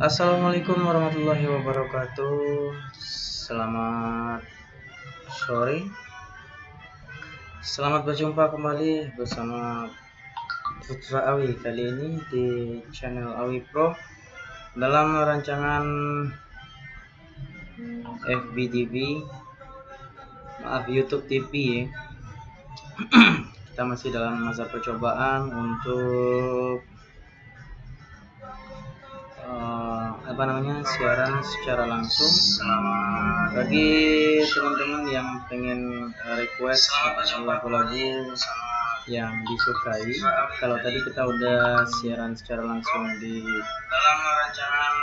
Assalamualaikum warahmatullahi wabarakatuh. Selamat sore. Selamat berjumpa kembali bersama Putra Awi kali ini di channel Awi Pro dalam rancangan FB YouTube TV ya. Kita masih dalam masa percobaan untuk siaran secara langsung. Bagi teman-teman yang pengen request lagu-lagu yang disukai, kalau tadi kita udah siaran secara langsung di dalam rancangan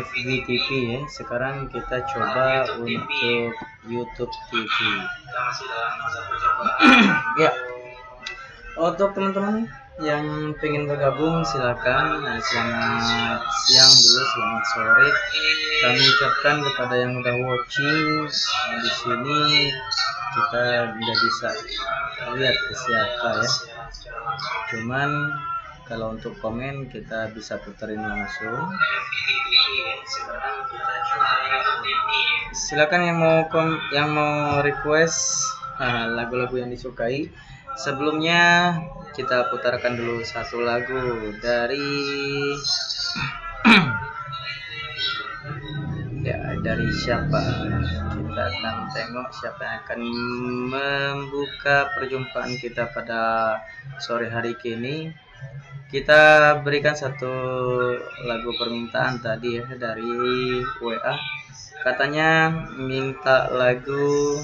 FB TV ya, sekarang kita coba untuk YouTube TV. Kita masih dalam masa percobaan. Ya, untuk teman-teman yang pengen bergabung silakan. Selamat siang dulu, selamat sore kami ucapkan kepada yang udah watching. Di sini kita nggak bisa lihat siapa ya, cuman kalau untuk komen kita bisa puterin langsung. Silakan yang mau request lagu-lagu yang disukai. Sebelumnya kita putarkan dulu satu lagu dari dari siapa. Kita akan tengok siapa yang akan membuka perjumpaan kita pada sore hari kini. Kita berikan satu lagu permintaan tadi ya dari WA. Katanya minta lagu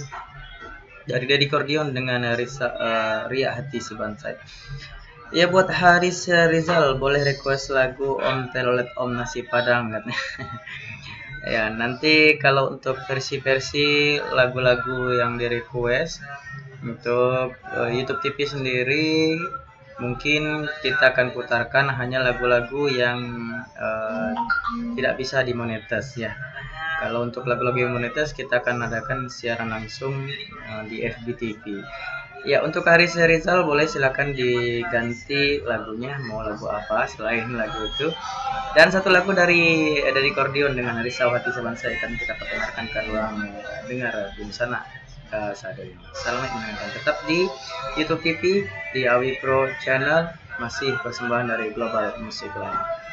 dari Deddy Cordion dengan Ria Hati Si Bansai. Ya, buat Haris Rizal boleh request lagu Om Telolet Om Nasi Padang katanya. Ya, nanti kalau untuk versi-versi lagu-lagu yang di request untuk YouTube TV sendiri, mungkin kita akan putarkan hanya lagu-lagu yang tidak bisa dimonetis ya. Kalau untuk lagu-lagu yang monetis kita akan adakan siaran langsung di FB TV. Ya, untuk Haris Rizal boleh silakan diganti lagunya, mau lagu apa selain lagu itu. Dan satu lagu dari Cordion dengan Risa Hati Sebansai akan kita perkenalkan ke ruang dengar di sana saat ini. Selamat mendengarkan tetap di YouTube TV di Awi Pro Channel, masih persembahan dari Global Music Line.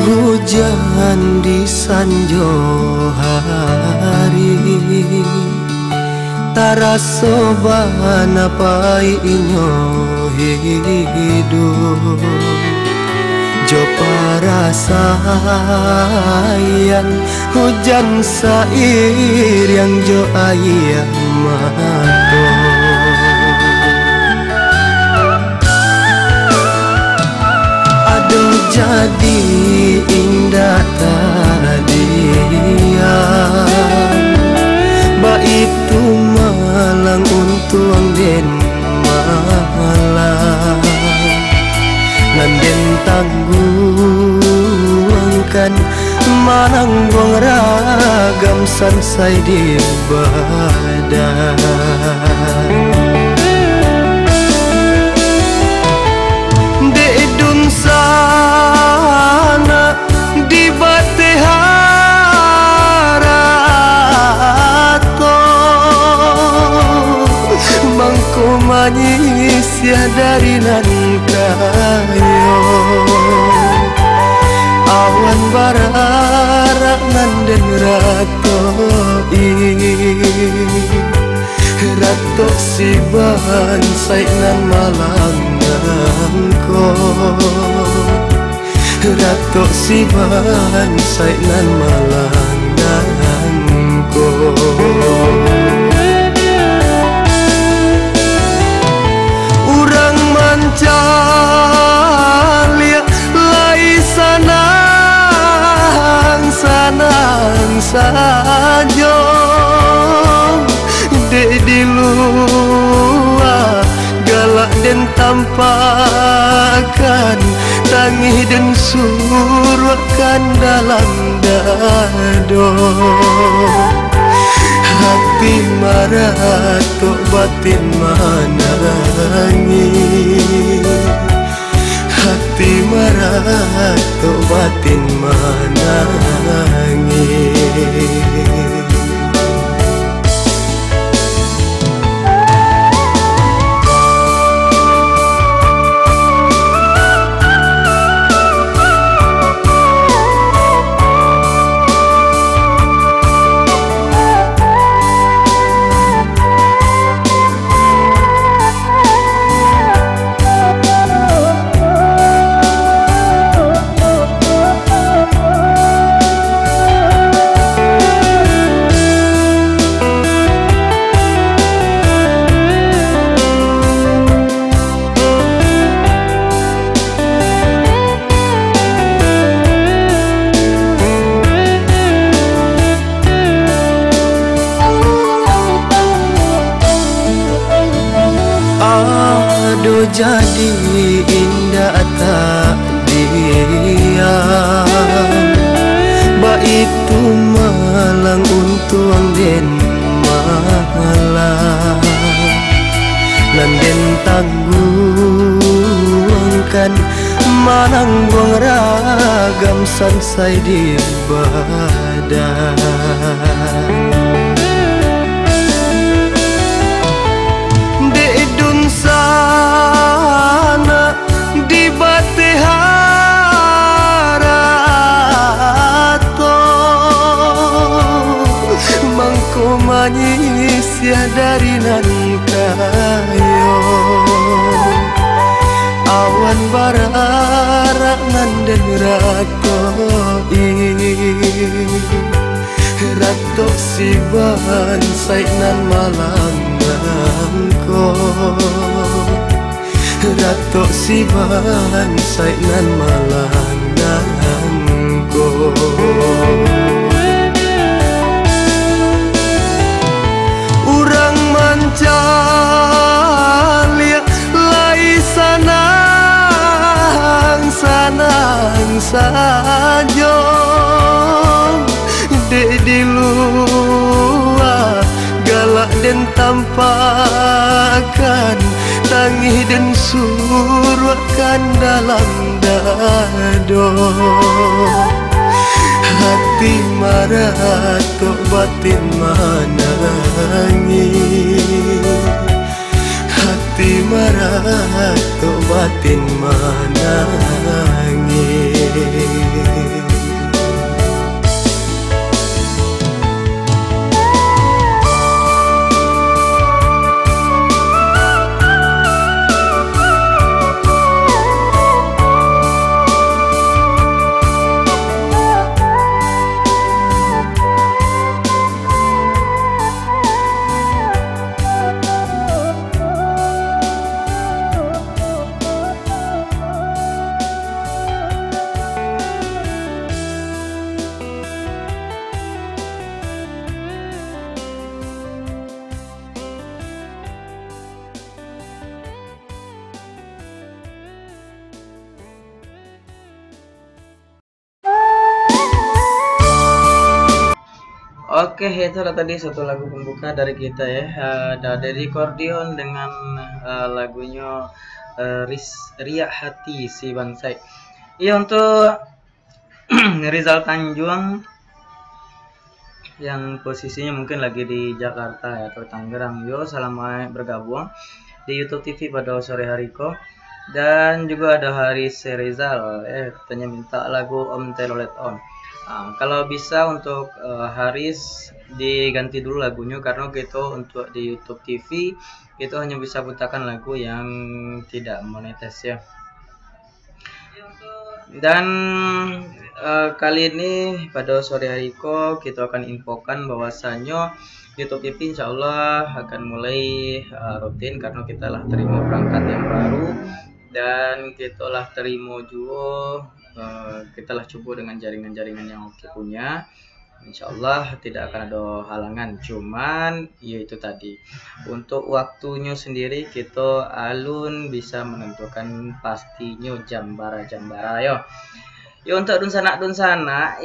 Hujan di sanjo hari taraso bana pai inyo hidup jo parasaian hujan sair yang jo ayam mato aduh jadi indah tadian ba itu malang untuang den malang nganden tangguangkan manang buang ragam sansai di badan sana di bateharato bangku manis ya dari nan kayo awan bararak nan den ratoi Rato siban sainan malangangko, Rato siban sainan malangangko. Urang mancalia lai sanang sajo, dek di luar galak dan tampakan, tangih dan surutkan dalam dado. Hati marah tok batin manangi, hati marah tok batin manangi. Aduh jadi indah tak diam, baitu malang untuang den malang, nan den tangguangkan manang buang ragam sansai di badan. Sana di batiharato mangko manyis ya dari nan kayo, awan bararak nan den ratoi, rato siban sainan malangangko, Rato siban sainan malangangko. Urang mancalia lai sanang sajo, dek di luar galak dan tampakan, tangih dan surutkan dalam dado. Hati marah tok batin manangi, hati marah tok batin manangi. Oke, itulah tadi satu lagu pembuka dari kita ya. Dari Kordion dengan lagunya Riak Hati si Bansai. Iya, untuk Rizal Tanjung yang posisinya mungkin lagi di Jakarta ya, atau Tangerang. Yo, selamat bergabung di YouTube TV pada sore hari ko. Dan juga ada Haris Rizal, katanya minta lagu Om Telolet On. Kalau bisa untuk Haris diganti dulu lagunya, karena gitu untuk di YouTube TV itu hanya bisa putarkan lagu yang tidak monetis ya. Dan kali ini pada sore hari kita akan infokan bahwasannya YouTube TV insya Allah akan mulai rutin, karena kita lah terima perangkat yang baru dan kita lah terima juga kita lah coba dengan jaringan-jaringan yang oke punya. Insya Allah tidak akan ada halangan, cuman yaitu tadi untuk waktunya sendiri kita alun bisa menentukan pastinya jam bara yo. Ya untuk dunsana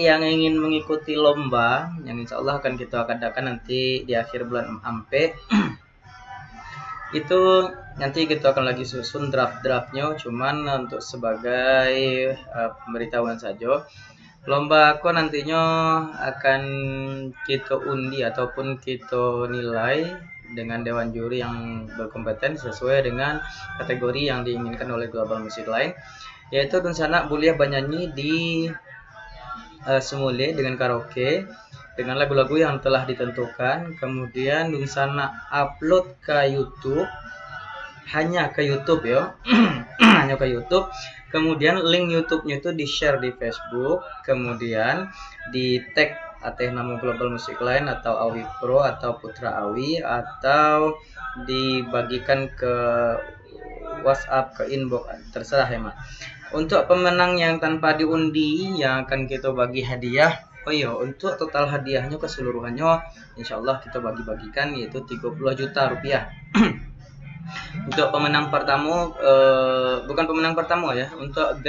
yang ingin mengikuti lomba yang insya Allah akan kita adakan nanti di akhir bulan Ampe itu nanti kita akan lagi susun draft-draftnya, cuman untuk sebagai pemberitahuan saja. Lomba aku nantinya akan kita undi ataupun kita nilai dengan dewan juri yang berkompeten sesuai dengan kategori yang diinginkan oleh Global Music Line, yaitu dunsana boleh bernyanyi di semule dengan karaoke dengan lagu-lagu yang telah ditentukan. Kemudian dunsana upload ke YouTube, hanya ke YouTube ya. Hanya ke YouTube. Kemudian link YouTube-nya itu di-share di Facebook, kemudian di tag atas nama Global Music Line atau Awi Pro atau Putra Awi, atau dibagikan ke WhatsApp, ke inbox, terserah ya Mak. Untuk pemenang yang tanpa diundi yang akan kita bagi hadiah, oh iya, untuk total hadiahnya keseluruhannya insya Allah kita bagi-bagikan yaitu 30 juta rupiah. Untuk pemenang pertama, bukan pemenang pertama ya, untuk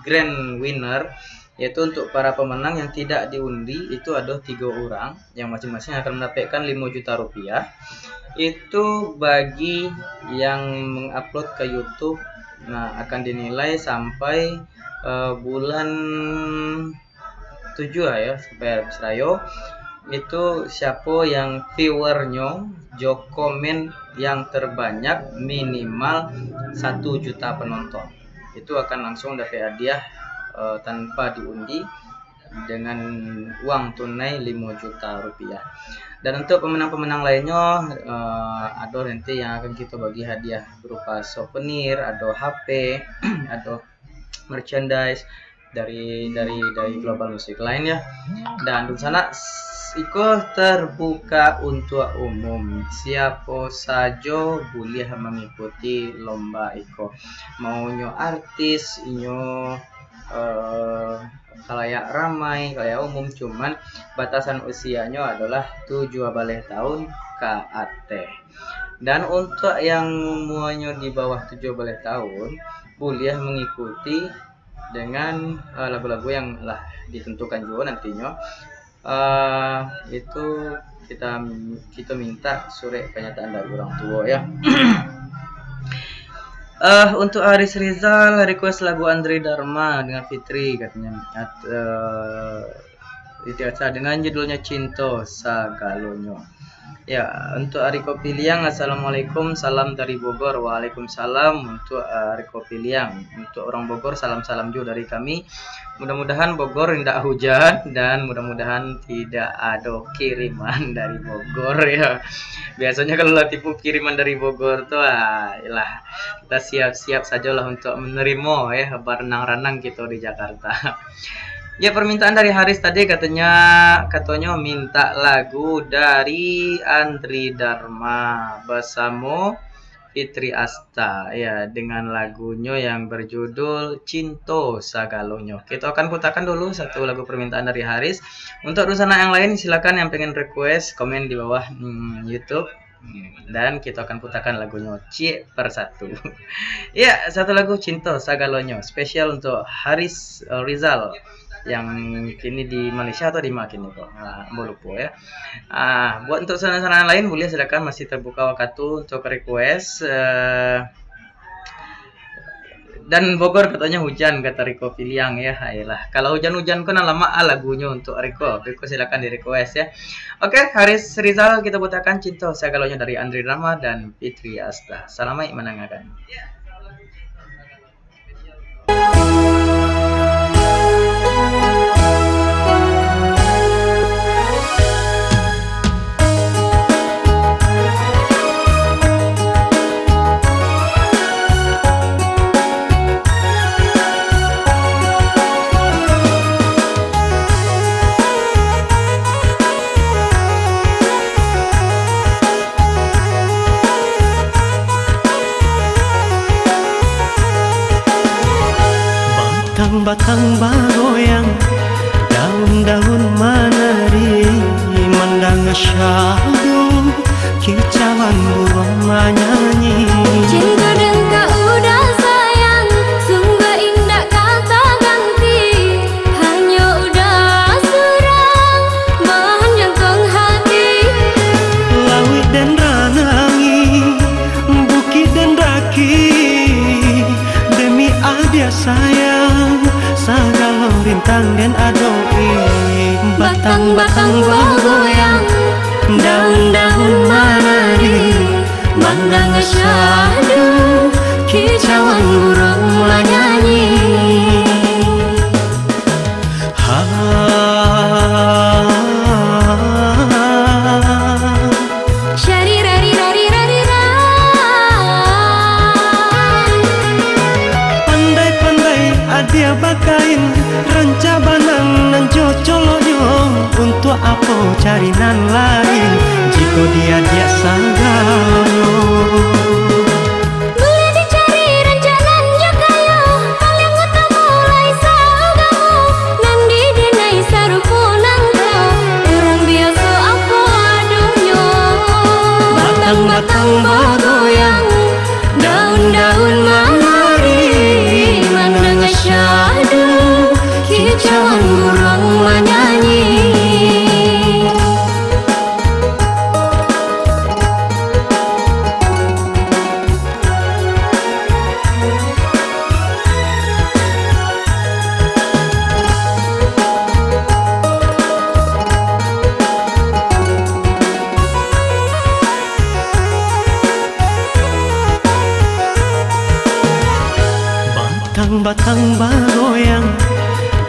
grand winner, yaitu untuk para pemenang yang tidak diundi itu ada 3 orang yang masing-masing akan mendapatkan 5 juta rupiah. Itu bagi yang mengupload ke YouTube, nah akan dinilai sampai bulan 7 ya, sampai habis rayo. Itu siapa yang viewernya jo komen yang terbanyak minimal 1 juta penonton, itu akan langsung dapat hadiah tanpa diundi dengan uang tunai 5 juta rupiah. Dan untuk pemenang-pemenang lainnya ada nanti yang akan kita bagi hadiah berupa souvenir, ada HP, ada merchandise dari Global Music Line ya. Dan di sana Iko terbuka untuk umum, siapa saja boleh mengikuti lomba Iko, maunya artis, inyo khalayak ramai, khalayak umum, cuman batasan usianya adalah 17 tahun ke atas. Dan untuk yang umurnya di bawah 17 tahun boleh mengikuti dengan lagu-lagu yang lah ditentukan juga nantinya. Itu kita minta surat pernyataan dari orang tua ya. Untuk Haris Rizal request lagu Andre Dharma dengan Fitri katanya, dengan judulnya Cinta Sagalonyo. Ya, untuk Ariko Piliang, assalamualaikum, salam dari Bogor. Waalaikumsalam untuk Ariko Piliang. Untuk orang Bogor, salam-salam juga dari kami. Mudah-mudahan Bogor tidak hujan dan mudah-mudahan tidak ada kiriman dari Bogor ya. Biasanya kalau tipu kiriman dari Bogor tuh lah kita siap-siap sajalah untuk menerima ya berenang-renang gitu di Jakarta. Ya, permintaan dari Haris tadi katanya minta lagu dari Andre Dharma bersama Fitri Asta ya, dengan lagunya yang berjudul Cinta Sagalonyo. Kita akan putarkan dulu satu lagu permintaan dari Haris. Untuk dosana yang lain silakan yang pengen request komen di bawah YouTube. Dan kita akan putarkan lagunya persatu. Ya, satu lagu Cinta Sagalonyo spesial untuk Haris Rizal yang kini di Malaysia atau di mana kini kok lupa ya. Buat untuk sana-sana lain boleh silakan, masih terbuka waktu untuk request. Dan Bogor katanya hujan kata Riko Piliang ya. Ayolah, kalau hujan-hujan kan lama lagunya untuk Riko silakan di request ya. Oke, Haris Rizal kita putarkan Cinta Sagalonyo dari Andre Dharma dan Fitri Asta. Salamai menangakan. Batang-batang bergoyang, daun-daun menari, mandang syahdu, kicauan burung menyanyi. Cinta dengka udah sayang, sungguh indah kata ganti, hanya udah surang, bahan jantung hati. Lawit dan ranangi, bukit dan daki, demi adia sayang, segala rintang dan adoi. Batang-batang bergoyang, daun-daun menari, mandang syahdu, kicauan burung menyanyi. Syari-rari-rari-rari-ra. Pandai-pandai adia bakain, ranca banang nan jocolonyo, untuk apa cari nan lain, jika dia sagalonyo. Boleh dicari rancangan jakayo, paling utama mulai saugamu, nandi dinai sarupunan ko, orang biasa apa aduhnya. Batang-batang bergoyang, daun-daun menari, mandang syahdu, kicauan burung menyanyi. Batang-batang bergoyang,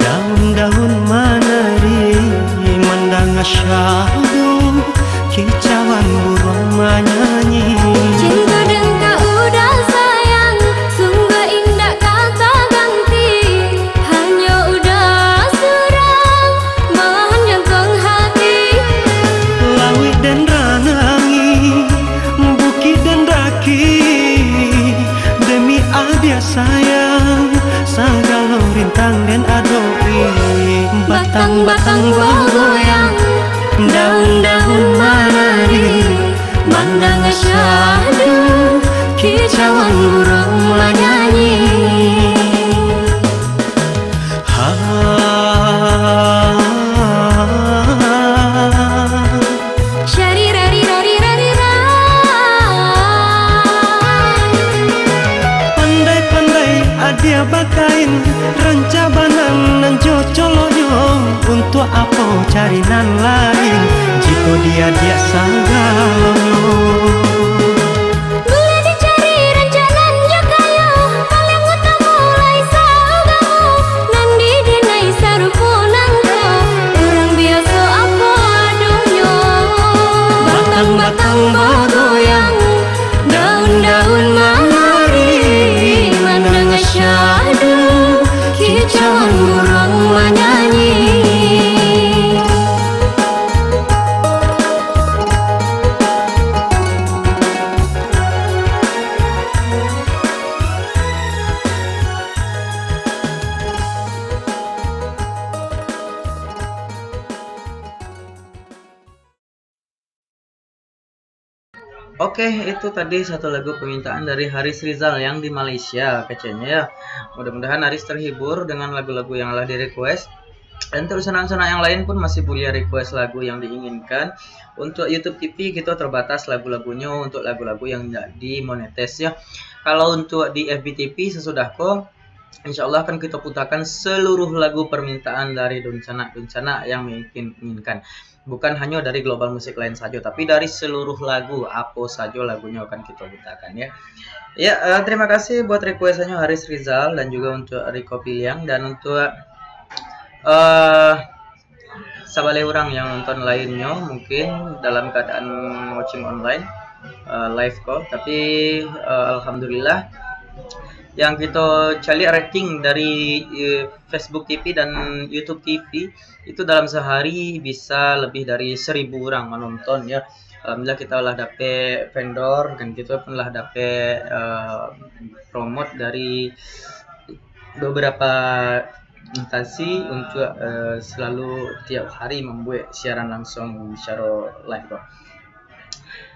daun-daun menari, mandang syahdu, kicauan burung menyanyi. Cinta dengka udah sayang, sungguh indah kata ganti, hanya udah surang, bahan jantung hati. Lawit dan ranangi, bukit dan daki, demi adia sayang, segala rintang dan adoi. Batang-batang bergoyang, daun-daun menari, mandang syahdu, kicauan burung menyanyi. Syari-rari-rari-rari-ra. Pandai-pandai adia bakain, ranca banang nan jocolonyo, untuk apa cari nan lain, jika dia sagalonyo. Boleh dicari rancangan jakayo, paling utama mulai saugamu, nandi dinai sarupunan ko, orang biasa apa aduhnya. Batang-batang bergoyang, daun-daun menari, mandang syahdu, kicauan burung menyanyi. Oke, itu tadi satu lagu permintaan dari Haris Rizal yang di Malaysia kecenya ya. Mudah-mudahan Haris terhibur dengan lagu-lagu yang telah di request. Dan untuk senang-senang yang lain pun masih boleh request lagu yang diinginkan. Untuk YouTube TV kita terbatas lagu-lagunya untuk lagu-lagu yang tidak dimonetis ya. Kalau untuk di FBTV sesudah kok, insya Allah akan kita putarkan seluruh lagu permintaan dari Duncana yang menginginkan. Bukan hanya dari global musik lain saja, tapi dari seluruh lagu, apa saja lagunya akan kita putarkan ya. Ya, terima kasih buat requestannya Haris Rizal dan juga untuk Riko Piliang dan untuk sabale orang yang nonton lainnya mungkin dalam keadaan watching online live call, tapi alhamdulillah yang kita cari rating dari Facebook TV dan YouTube TV itu dalam sehari bisa lebih dari 1000 orang menonton ya. Alhamdulillah kita lah dapet vendor dan kita pun lah dapet promote dari beberapa instansi untuk selalu tiap hari membuat siaran langsung secara live bro.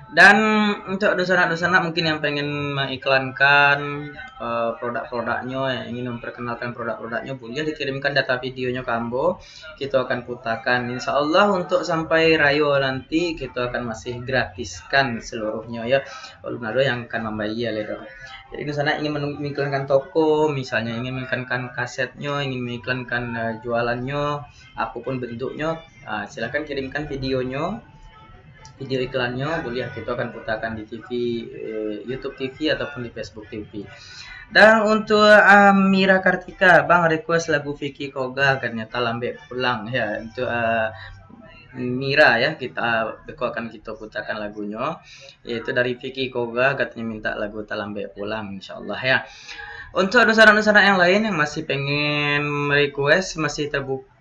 Dan untuk dosen-dosen mungkin yang pengen mengiklankan produk-produknya, yang ingin memperkenalkan produk-produknya, boleh dikirimkan data videonya ke Ambo, kita akan putarkan. Insya Allah untuk sampai Rayo nanti kita akan masih gratiskan seluruhnya ya. Belum ada yang akan membayar ya. Jadi di sana ingin mengiklankan toko, misalnya ingin mengiklankan kasetnya, ingin mengiklankan jualannya, apapun bentuknya, silakan kirimkan videonya. Video iklannya boleh kita akan putarkan di TV, YouTube TV ataupun di Facebook TV. Dan untuk Mira Kartika, Bang request lagu Vicky Koga ternyata lambe pulang ya. Untuk Mira ya, kita akan kita putarkan lagunya, yaitu dari Vicky Koga, katanya minta lagu Talambe Pulang insyaallah ya. Untuk dosen-dosen yang lain yang masih pengen request, masih terbuka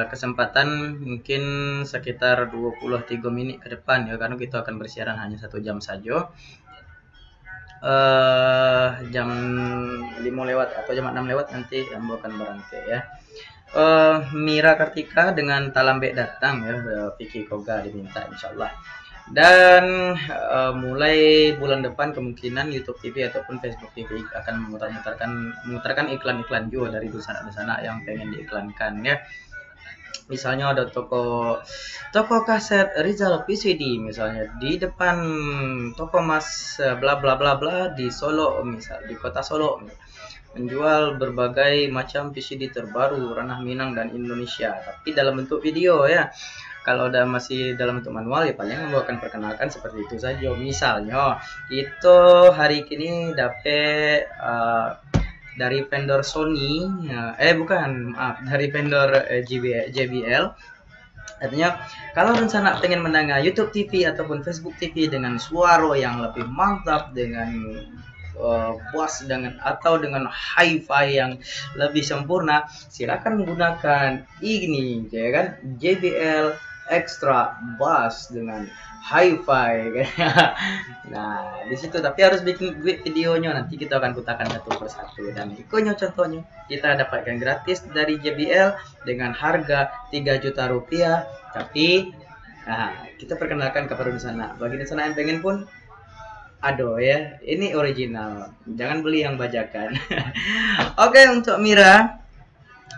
kesempatan mungkin sekitar 23 menit ke depan ya, karena kita akan bersiaran hanya 1 jam saja. Jam 5 lewat atau jam 6 lewat nanti Ambo akan berangkat ya. Mira Kartika dengan Talambe datang ya, Vicky Koga diminta insyaallah. Dan mulai bulan depan kemungkinan YouTube TV ataupun Facebook TV akan memutarkan iklan-iklan juga dari dosen-dosen yang pengen diiklankan ya. Misalnya ada toko kaset Rizal PCD misalnya di depan toko Mas bla bla bla bla di Solo, misal di kota Solo, menjual berbagai macam PCD terbaru ranah Minang dan Indonesia, tapi dalam bentuk video ya. Kalau udah masih dalam bentuk manual ya paling akan perkenalkan seperti itu saja. Misalnya itu hari ini dapet dari vendor Sony, dari vendor JBL. Artinya kalau rencana pengen mendengar YouTube TV ataupun Facebook TV dengan suara yang lebih mantap, dengan bass atau dengan hi-fi yang lebih sempurna, silakan menggunakan ini ya kan, JBL Extra Bass dengan hi-fi. Nah di situ tapi harus bikin videonya, nanti kita akan putarkan satu persatu. Dan ikutnya contohnya kita dapatkan gratis dari JBL dengan harga 3 juta rupiah, tapi kita perkenalkan kepada di sana. Bagi di sana yang pengen pun aduh ya, ini original, jangan beli yang bajakan. Oke, untuk Mira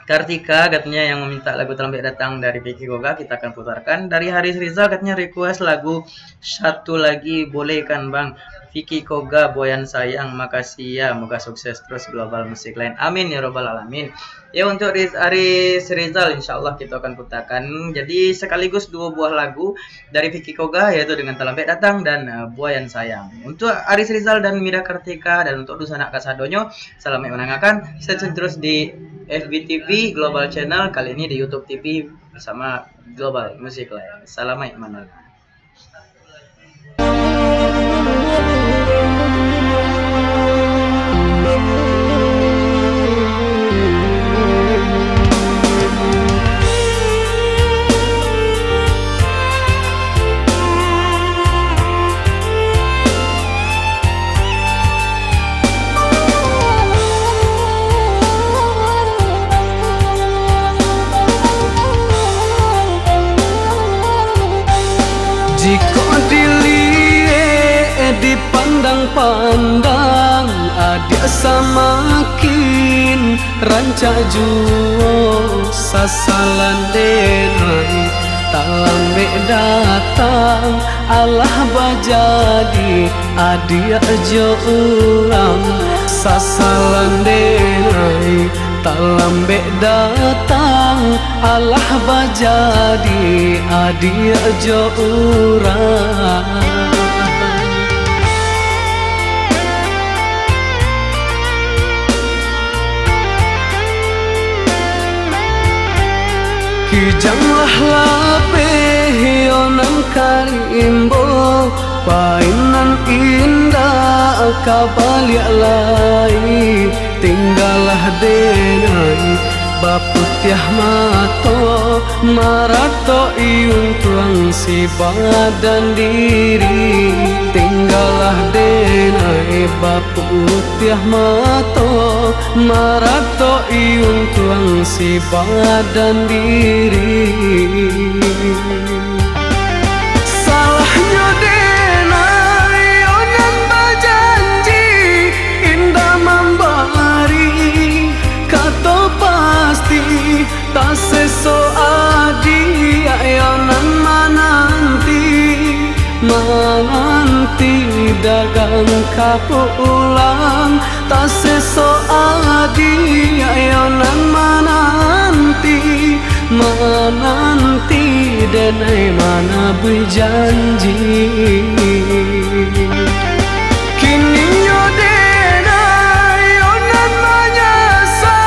Kartika katanya yang meminta lagu Talambe Datang dari Vicky Koga, kita akan putarkan. Dari Haris Rizal katanya request lagu satu lagi, boleh kan Bang? Vicky Koga, Boyan Sayang, makasih ya, moga sukses terus global musik lain, amin ya robbal alamin. Ya untuk Haris Rizal insyaallah kita akan putarkan, jadi sekaligus 2 buah lagu dari Vicky Koga, yaitu dengan Talambe Datang dan Boyan Sayang. Untuk Haris Rizal dan Mira Kartika, dan untuk Dusanak Kasadonyo, selamat mendengarkan. Stay tune terus di FBTV Global Channel, kali ini di YouTube TV bersama Global Musik Lain. Selamat mendengarkan. Jika dilihat dipandang-pandang, adia samakin rancak juo sasalan denai. Talambe datang Allah bajadi, adia jo urang sasalan denai. Talambe datang Allah bajadi, adia jo urang. Kijanglah lapeh yonan karimbo, painan indah kabaliak lai. Tinggallah denai baputiah mato, marato iung tuang si badan diri. Tinggallah denai baputiah mato marato iung tuang si badan diri salahnya denai onan bajanji indah membari kato pasti tak seso adi ayonan menanti dagang kapulang tak seso adi ayonan menanti denai mana berjanji kini nyo denai onan menyasa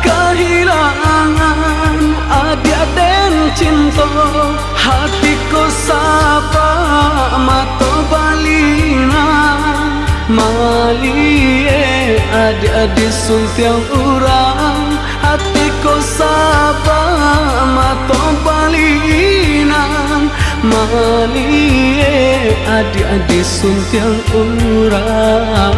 kehilangan adia den cinta hatiku sapa mato balina malie adik-adik suntiang urang hatiku sapa mato balina malie adik-adik suntiang urang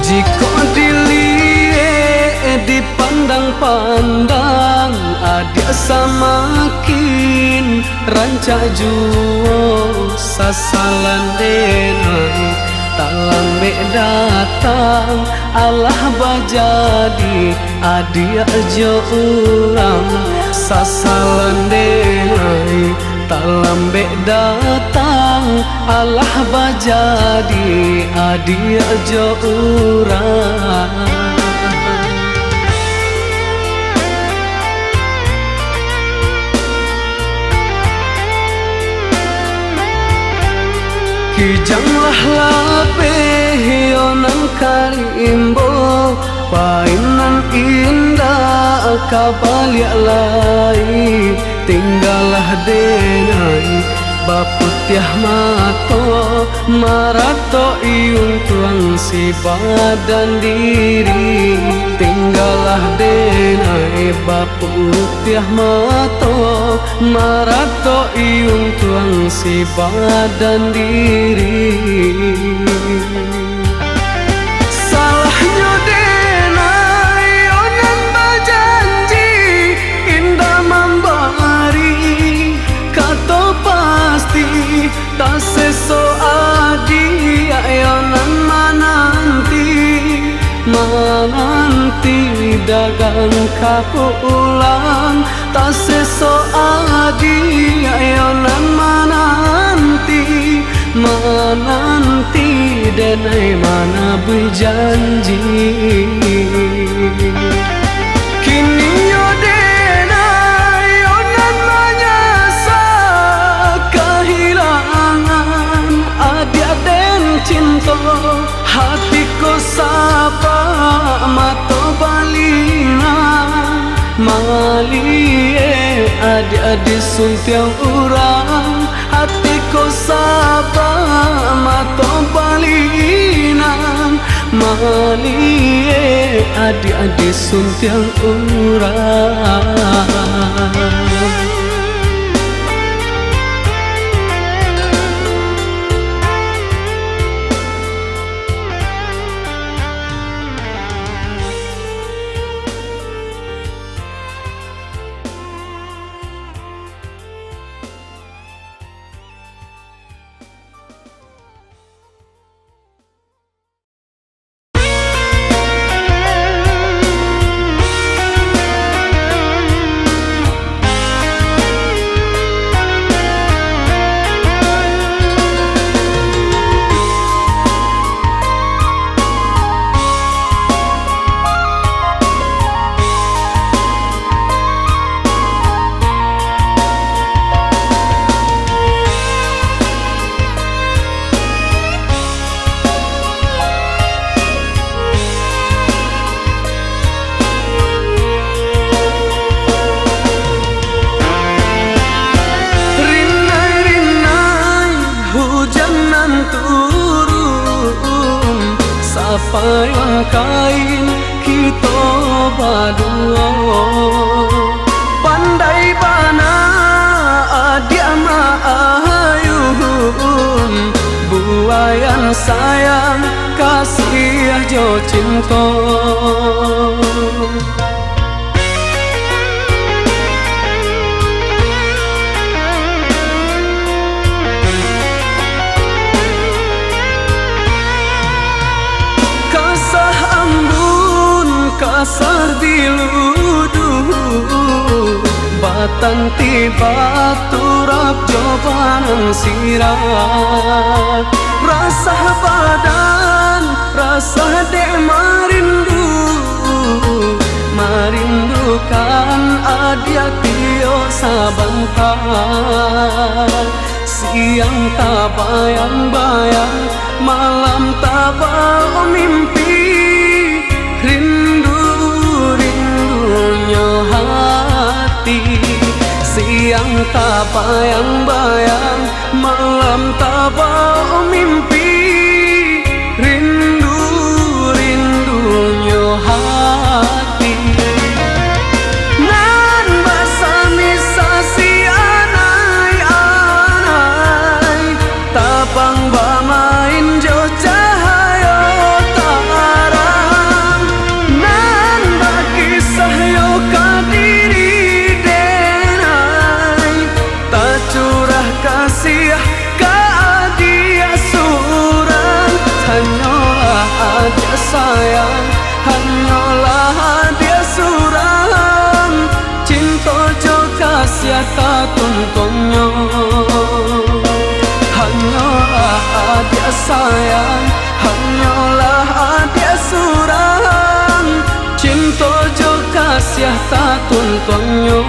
jika dilihat dipandang-pandang adik samakin rancak juo sasalan denai tak lambe datang Allah bajadi adik jo urang sasalan denai tak lambe datang Allah bajadi adik jo urang kijanglah lape yonan karimbo painan indah kabaliak lai tinggalah denai baputiah mato marato iung tuang si badan diri tinggalah denai baputiah mato marato iung tuang si badan diri salahnya denai onan bajanji indah membari kato pasti tak seso adi ayonan menanti dagang kapulang tak seso adi ayonan menanti denai mana berjanji kini nyo denai onan menyasa kehilangan adik den cinta hatiku sapa mato balina malie adik-adik suntiang urang hatiku sapa mato balina malie adik-adik suntiang urang sapayang kain kita berdua. Pandai bana adia maayun, buayan sayang kasih jo cinta. Kasar diluduh batang tiba turap jawaban sirat. Rasa badan, rasa dek marindukan adia tio sabantar. Siang tak bayang-bayang, malam tak bau mimpi. Rindunya hati, siang tak bayang-bayang, malam tak bau mimpi. Rindunya hati. Nan basami sasi anai-anai, tapang bamain jo cahaya tarang. Nan bakisah yo kadiri denai, tak curah kasih ka dia surang. Hanyalah ada sayang, hanyalah dia surang. Cinta jo kasih tak tuntunnya. Hanyalah ada sayang, hanyalah dia surang. Cinta jo kasih tak tuntunnya.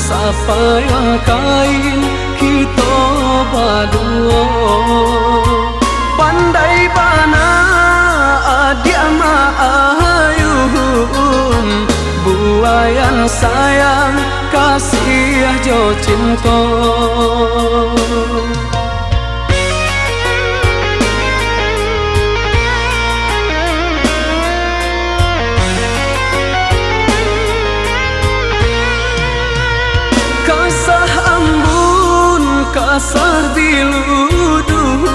Sapayang kain kita berdua. Pandai bana adia maayun, buayan sayang kasih jo cinta. Kasar diluduh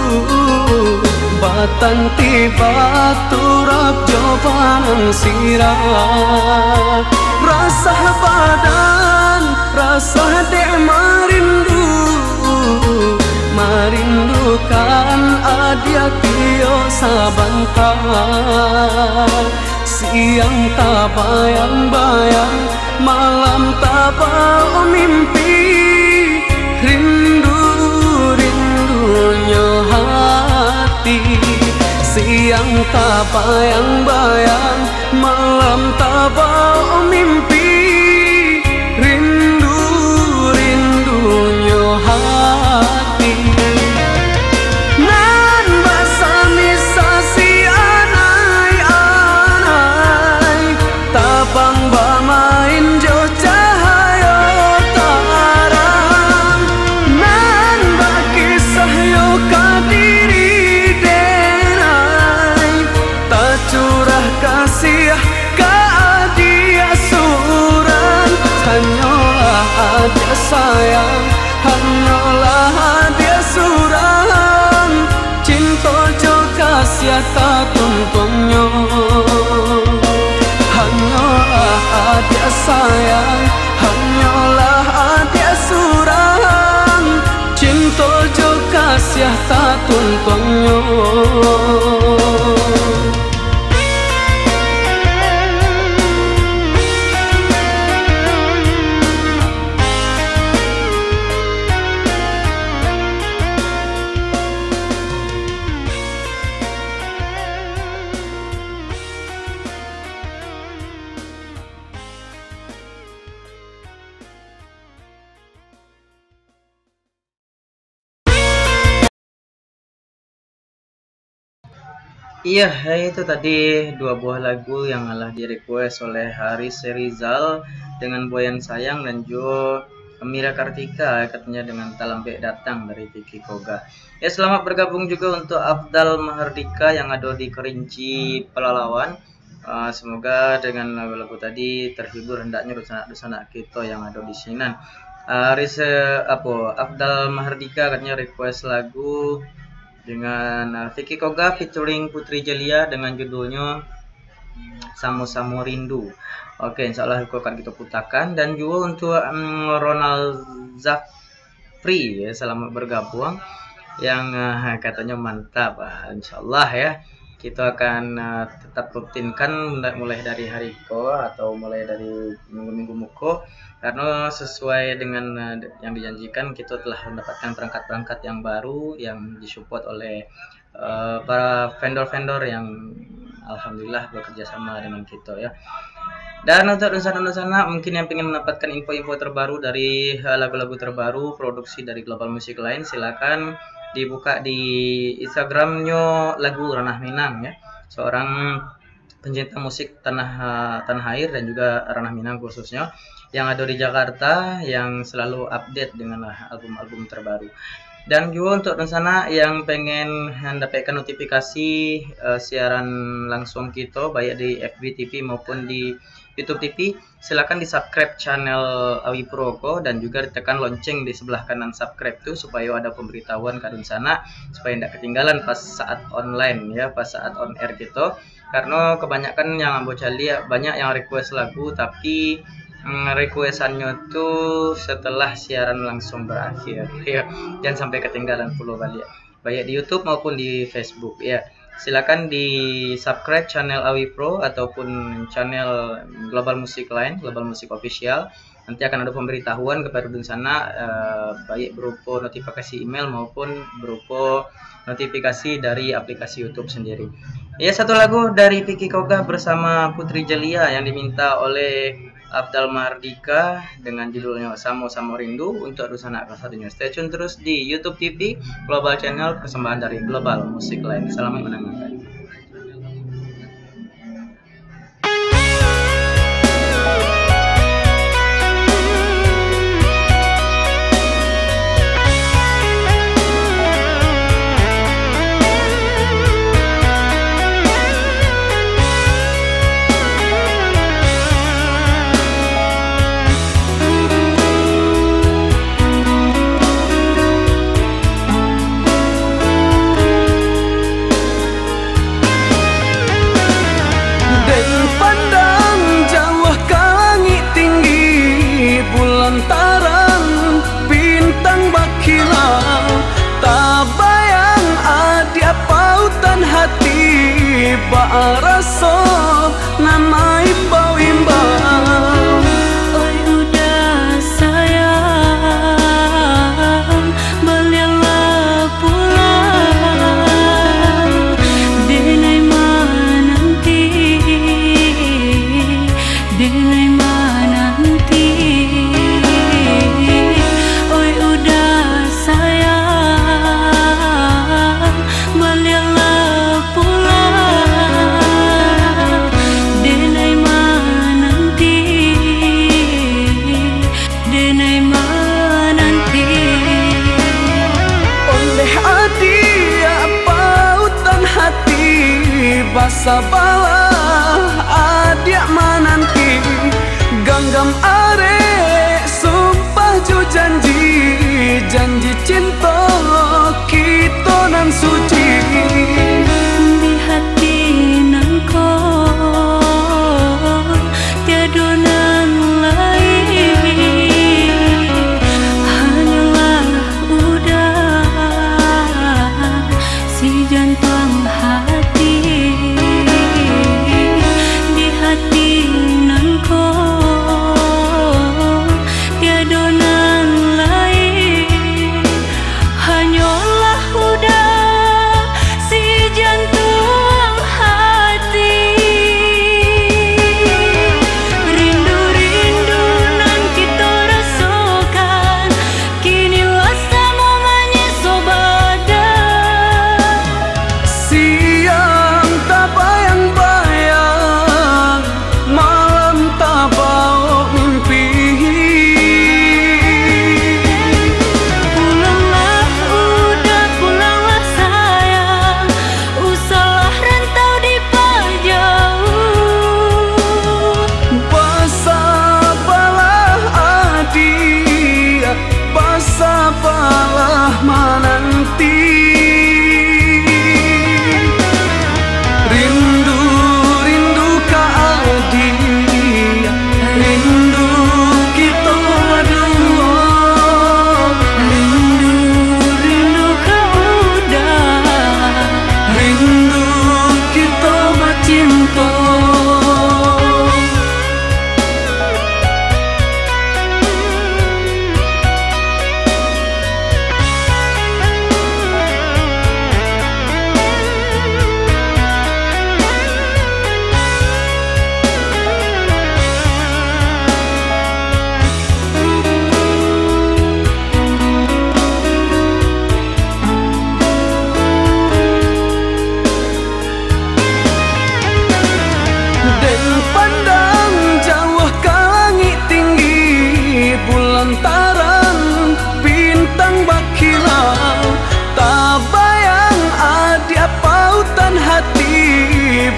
batang tiba turap jawaban sirat. Rasa badan, rasa dek marindukan adia tio sabantar. Siang tak bayang-bayang, malam tak bau mimpi. Rindunya hati, siang tak bayang-bayang, malam tak bau mimpi. Rindunya hati. Nan basami sasi anai-anai, tapang bamain jo cahaya tarang. Nan bakisah yo kadiri denai, tak curah kasih ka dia surang. Hanyalah ada sayang, hanyalah dia surang. Cinta jo kasih tak tuntunnya. Hanyalah ada sayang, hanyalah dia surang. Cinta jo kasih tak tuntunnya. Iya, itu tadi dua buah lagu yang alah di request oleh Haris Rizal dengan Boyan Sayang dan juga Mira Kartika katanya dengan Talambe Datang dari Vicky Koga. Ya, selamat bergabung juga untuk Afdal Mahardika yang ada di Kerinci Pelalawan. Semoga dengan lagu tadi terhibur hendaknya dosana kita yang ada di sini. Haris Afdal Mahardika katanya request lagu dengan Vicky Koga featuring Putri Jalia dengan judulnya Samo-Samo Rindu. Oke, insya Allah akan kita putarkan. Dan juga untuk Ronald Zafri ya, selamat bergabung yang katanya mantap. Insya Allah ya kita akan tetap rutinkan mulai dari hari ko atau mulai dari minggu-minggu muko, karena sesuai dengan yang dijanjikan kita telah mendapatkan perangkat-perangkat yang baru yang disupport oleh para vendor-vendor yang alhamdulillah bekerja sama dengan kita ya. Dan untuk sana mungkin yang ingin mendapatkan info-info terbaru dari lagu-lagu terbaru produksi dari Global Music Line, silakan dibuka di Instagramnya lagu Ranah Minang ya, seorang pencinta musik tanah air dan juga Ranah Minang khususnya yang ada di Jakarta yang selalu update dengan album-album terbaru. Dan juga untuk sana yang pengen mendapatkan notifikasi siaran langsung kita baik di FB TV maupun di YouTube TV, silakan di subscribe channel Awi Proko dan juga ditekan lonceng di sebelah kanan subscribe tuh supaya ada pemberitahuan kadun sana supaya tidak ketinggalan pas saat online ya, pas saat on air gitu. Karena kebanyakan yang ambo cali banyak yang request lagu tapi requestannya tuh setelah siaran langsung berakhir ya, jangan sampai ketinggalan puluh balik baik di YouTube maupun di Facebook ya. Silakan di subscribe channel Awi Pro ataupun channel Global Music Line, Global Music Official. Nanti akan ada pemberitahuan kepada di sana baik berupa notifikasi email maupun berupa notifikasi dari aplikasi YouTube sendiri. Ya, satu lagu dari Vicky Koga bersama Putri Jalia yang diminta oleh Afdal Mahardika dengan judulnya Samo-Samo Rindu untuk Dusana satunya. Stay tune terus di YouTube TV Global Channel, persembahan dari Global Music Line. Selamat mendengarkan. Lantaran bintang berkilau, tak bayang ada pautan hati baraso namai bau-imbau. Oi udah sayang, belialah pulang. Denai mananti, denai mananti. Oi udah sayang, belialah pulang. Denai mananti, denai mananti. Oleh adia pautan hati basa balah adia mananti ganggam are sumpah ju janji cinta kita nan suci Di hati nan kau tiada nan lain, hanyalah udah si jantung hati. Di hati nan kau tiada nan lain, hanyalah udah si jantung hati. Rindu-rindu nan kita rasakan, kini sama menyesobada. sia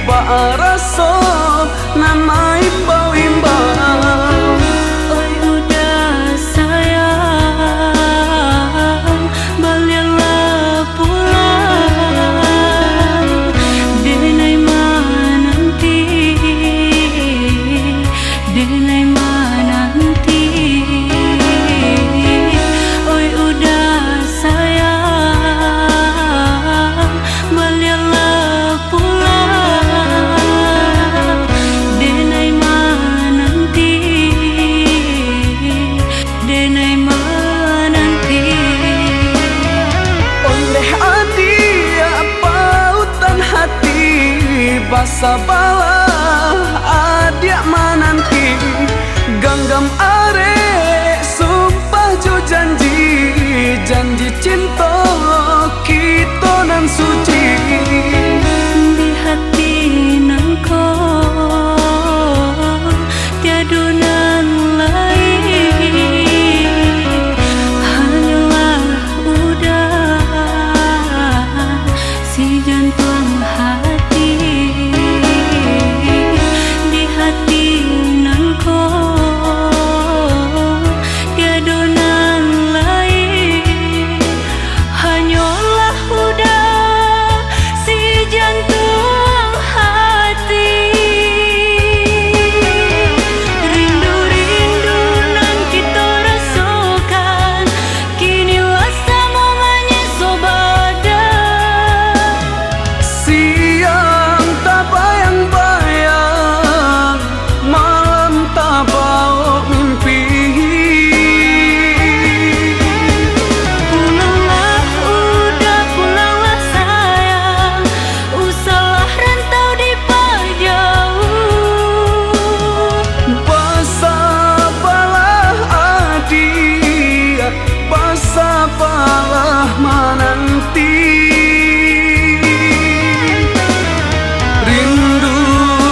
Baraso namai bawimbang. Oi udah sayang, balialah pulang. Denai mananti, denai mananti. Oi udah sayang, balialah pulang. Denai mananti, denai mananti. Oleh adia pautan hati basa bala adia mananti. Ganggam are sumpah jo janji, janji cinta kita nan suci. Di hati nangko tiada nan lain, hanyalah udah si jantung hati. Di hati nangko tiada nan lain, hanyalah udah si jantung hati. Rindu-rindu nan kita rasakan, kini rasa momennya sobada. Siang tak bayang-bayang, malam tak bau mimpi. Pulanglah udah, pulanglah sayang, usahlah rantau di jauh. Basa balah adia, basa balah mananti. Rindu,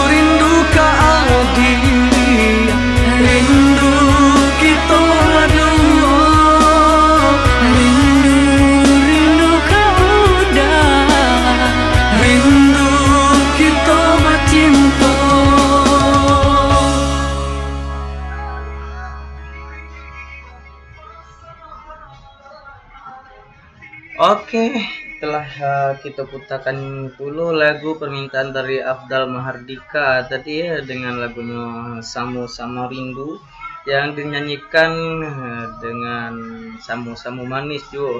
rindu ka adia, rindu kita dua. Rindu kau udah, Rindu kita bercinta. Oke, telah kita putarkan dulu lagu permintaan dari Afdal Mahardika tadi ya, dengan lagunya Samu-Samu Rindu yang dinyanyikan dengan Samu-Samu Manis Jo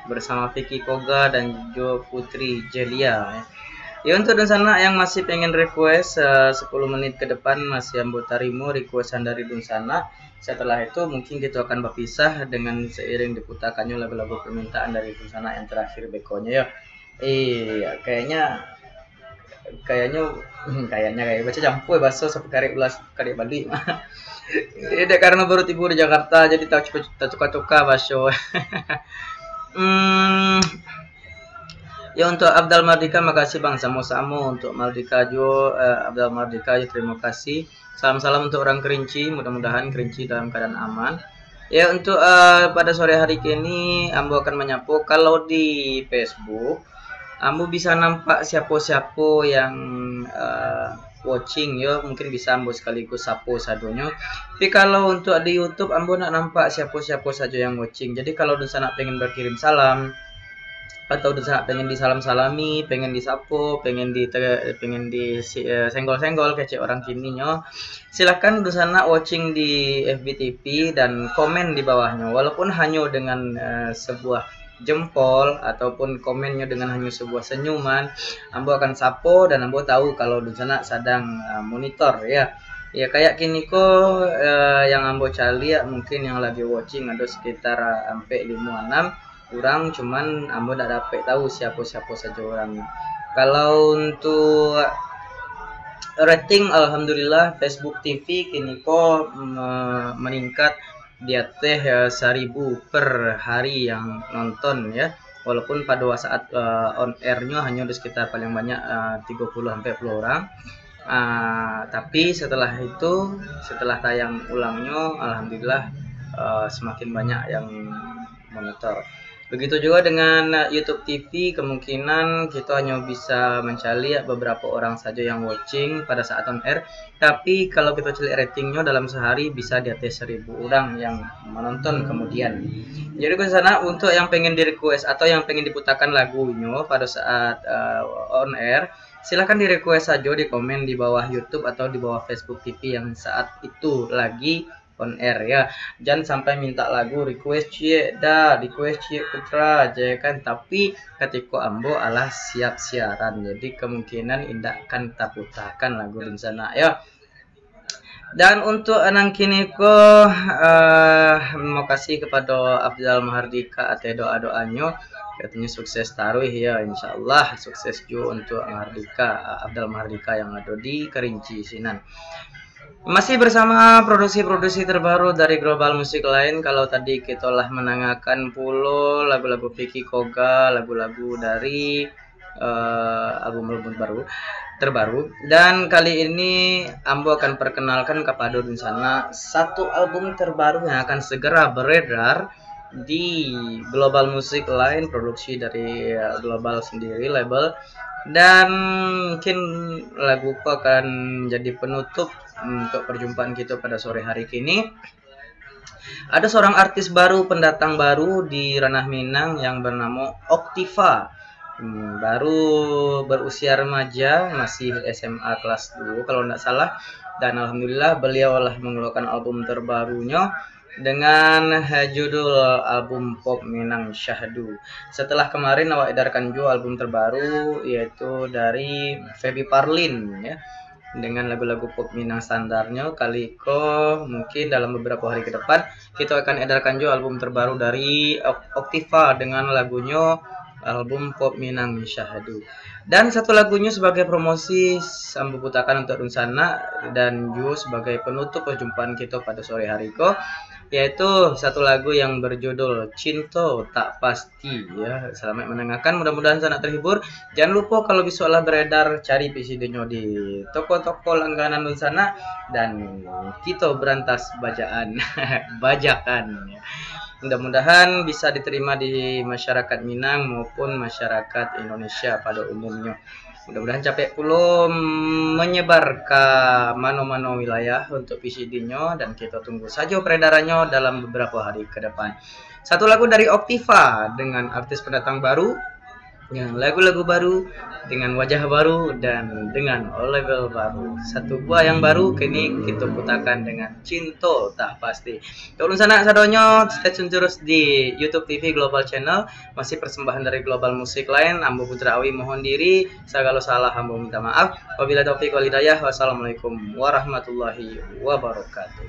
bersama Vicky Koga dan Jo Putri Jelia ya. Ya, untuk dan sana yang masih pengen request 10 menit ke depan masih ambo tarimo requestan dari Dunsana. Setelah itu mungkin kita akan berpisah dengan seiring diputarkannya lagu-lagu permintaan dari Dunsana yang terakhir bekonya ya. Iya, kayaknya kayak baca campur bahasa sampai karek ulas karek Bali. Ini karena baru tiba di Jakarta jadi tak cuka-cuka bahasa. Ya, untuk Abdal Mardika makasih Bang, sama-sama. Untuk Mardika Jo, Abdal Mardika ya, terima kasih. Salam-salam untuk orang Kerinci, mudah-mudahan Kerinci dalam keadaan aman. Ya, untuk pada sore hari ini Ambo akan menyapu. Kalau di Facebook Ambo bisa nampak siapa-siapa yang watching ya, mungkin bisa Ambo sekaligus sapu sadonya. Tapi kalau untuk di YouTube Ambo nak nampak siapa-siapa saja yang watching. Jadi kalau Dusa nak pengen berkirim salam atau Dusa pengen disalam-salami, pengen disapu, pengen di senggol-senggol kece orang kininya, silahkan Dusa nak watching di FBTV dan komen di bawahnya, walaupun hanya dengan sebuah jempol ataupun komennya dengan hanya sebuah senyuman, Ambo akan sapo dan Ambo tahu kalau Dusa nak sedang monitor ya. Ya kayak kini kok yang Ambo cari ya, mungkin yang lagi watching ada sekitar sampai 5-6 kurang, cuman Ambo tidak dapat tahu siapa-siapa saja orangnya. Kalau untuk rating, alhamdulillah Facebook TV kini kok meningkat di atas 1000 per hari yang nonton ya. Walaupun pada saat on airnya hanya ada sekitar paling banyak 30-40 orang. Tapi setelah itu, setelah tayang ulangnya, alhamdulillah semakin banyak yang monitor. Begitu juga dengan YouTube TV, kemungkinan kita hanya bisa mencari beberapa orang saja yang watching pada saat on air. Tapi kalau kita cari ratingnya dalam sehari bisa di atas 1000 orang yang menonton kemudian. Jadi ke sana untuk yang pengen di request atau yang pengen diputarkan lagunya pada saat on air, silahkan di request saja di komen di bawah YouTube atau di bawah Facebook TV yang saat itu lagi on air ya. Jangan sampai minta lagu request cie dah, request cie putra aja kan, tapi ketika ambo alah siap siaran, jadi kemungkinan indah akan taputakan lagu di sana ya. Dan untuk anang kini ko mau kasih kepada Afdal Mahardika atau doa-doanya, katanya sukses taruh ya, insyaallah sukses juga untuk Mahardika, Afdal Mahardika yang ada di Kerinci Sinan. Masih bersama produksi-produksi terbaru dari Global Music Line. Kalau tadi kita lah menangakan puluh lagu-lagu Vicky Koga, lagu-lagu dari album-album terbaru. Dan kali ini Ambo akan perkenalkan kepada sana satu album terbaru yang akan segera beredar di Global Music Line, produksi dari Global sendiri label. Dan mungkin lagu ku akan jadi penutup untuk perjumpaan kita pada sore hari kini. Ada seorang artis baru, pendatang baru di ranah Minang yang bernama Octiva. Baru berusia remaja, masih SMA kelas 2 kalau tidak salah. Dan alhamdulillah beliau telah mengeluarkan album terbarunya dengan judul album pop Minang Syahdu. Setelah kemarin awak edarkan juga album terbaru yaitu dari Feby Parlin ya, dengan lagu-lagu pop Minang standarnya. Kali ko mungkin dalam beberapa hari ke depan kita akan edarkan juga album terbaru dari Octiva dengan lagunya album pop Minang Syahdu. Dan satu lagunya sebagai promosi Sambu putakan untuk Runsana dan juga sebagai penutup perjumpaan kita pada sore hari ko, yaitu satu lagu yang berjudul Cinta Tak Pasti ya. Selamat mendengarkan, mudah-mudahan sangat terhibur. Jangan lupa kalau visualnya beredar, cari PCD-nya di toko-toko langganan di sana dan kita berantas bajaan bajakan ya. Mudah-mudahan bisa diterima di masyarakat Minang maupun masyarakat Indonesia pada umumnya. Mudah-mudahan capek puluh menyebar ke mana-mana wilayah untuk PCD-nya dan kita tunggu saja peredarannya dalam beberapa hari ke depan. Satu lagu dari Octiva dengan artis pendatang baru, dengan lagu-lagu baru, dengan wajah baru dan dengan label baru. Satu buah yang baru kini kita putarkan dengan Cinta Tak Pasti. Turun sana sadonyo, stay tune terus di YouTube TV Global Channel. Masih persembahan dari Global Music Line. Ambo Putra Awi mohon diri, segala salah ambo minta maaf. Wabillahi taufiq wal hidayah. Wassalamualaikum warahmatullahi wabarakatuh.